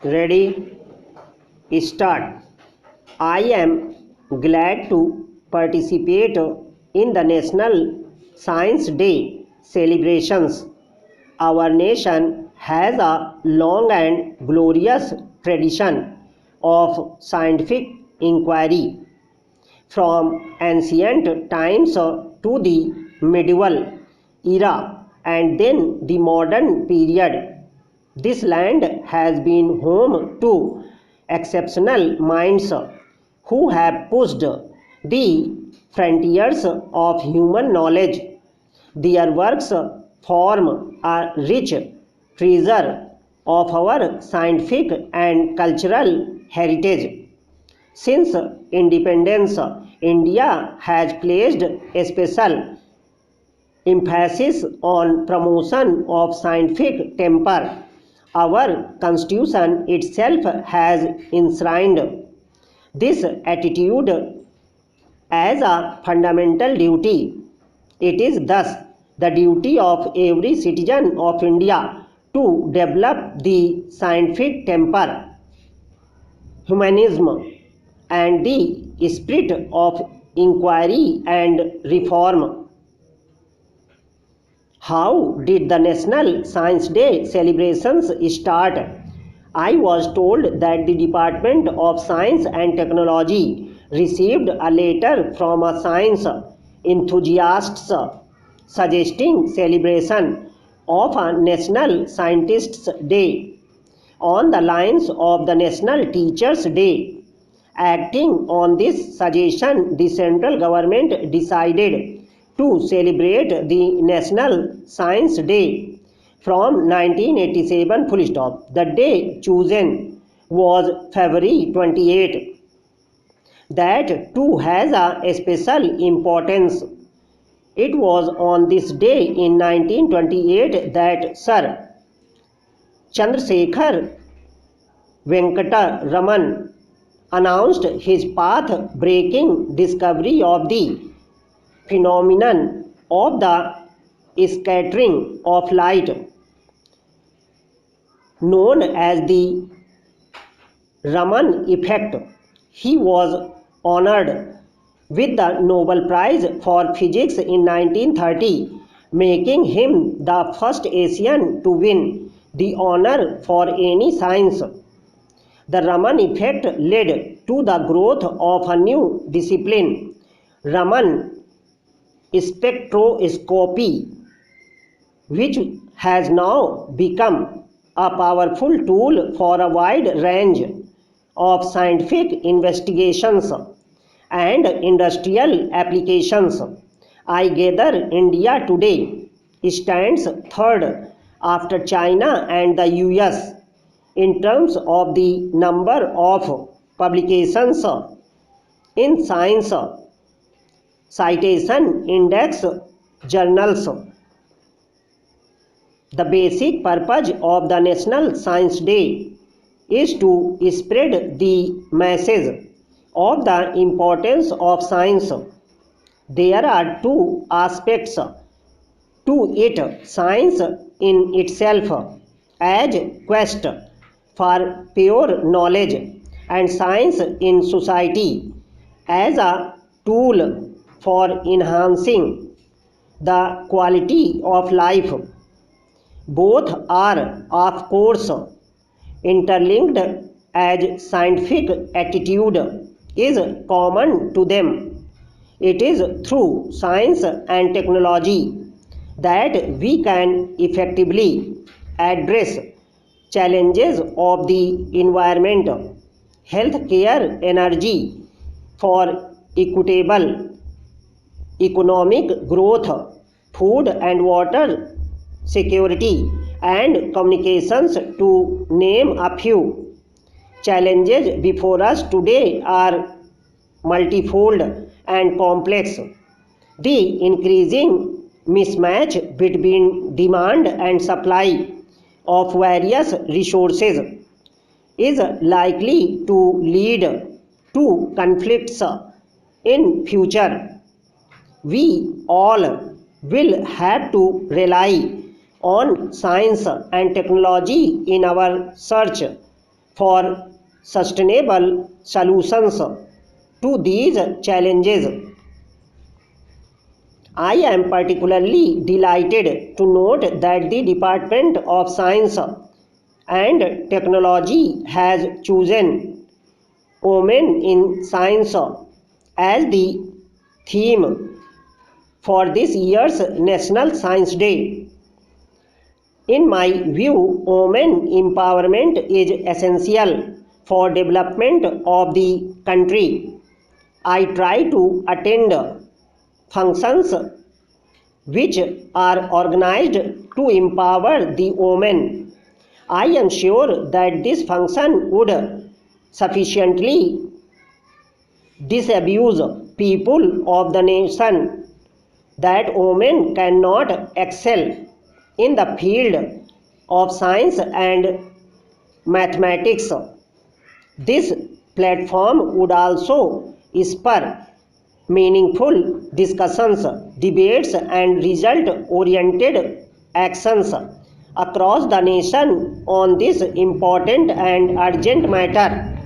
Ready? Start. I am glad to participate in the National Science Day celebrations. Our nation has a long and glorious tradition of scientific inquiry. From ancient times to the medieval era and then the modern period, this land has been home to exceptional minds who have pushed the frontiers of human knowledge. Their works form a rich treasure of our scientific and cultural heritage. Since independence, India has placed a special emphasis on promotion of scientific temper. Our constitution itself has enshrined this attitude as a fundamental duty. It is thus the duty of every citizen of India to develop the scientific temper, humanism, and the spirit of inquiry and reform. How did the National Science Day celebrations start? I was told that the Department of Science and Technology received a letter from a science enthusiasts suggesting celebration of a National Scientists Day on the lines of the National Teachers Day. Acting on this suggestion, the central government decided to celebrate the National Science Day from 1987 full stop. The day chosen was February 28. That too has a special importance. It was on this day in 1928 that Sir Chandrasekhar Venkata Raman announced his path-breaking discovery of the phenomenon of the scattering of light, known as the Raman effect. He was honored with the Nobel Prize for Physics in 1930, making him the first Asian to win the honor for any science. The Raman effect led to the growth of a new discipline, Raman spectroscopy, which has now become a powerful tool for a wide range of scientific investigations and industrial applications. I gather India today stands third after China and the US in terms of the number of publications in science citation index journals. The basic purpose of the National Science Day is to spread the message of the importance of science. There are two aspects to it: science in itself as quest for pure knowledge, and science in society as a tool for enhancing the quality of life. Both are, of course, interlinked as scientific attitude is common to them. It is through science and technology that we can effectively address challenges of the environment, healthcare, energy, for equitable economic growth, food and water security, and communications, to name a few. Challenges before us today are multifold and complex. The increasing mismatch between demand and supply of various resources is likely to lead to conflicts in future. We all will have to rely on science and technology in our search for sustainable solutions to these challenges. I am particularly delighted to note that the Department of Science and Technology has chosen Women in Science as the theme for this year's National Science Day. In my view, women empowerment is essential for development of the country. I try to attend functions which are organized to empower the women. I am sure that this function would sufficiently disabuse people of the nation that women cannot excel in the field of science and mathematics. This platform would also spur meaningful discussions, debates, and result oriented actions across the nation on this important and urgent matter.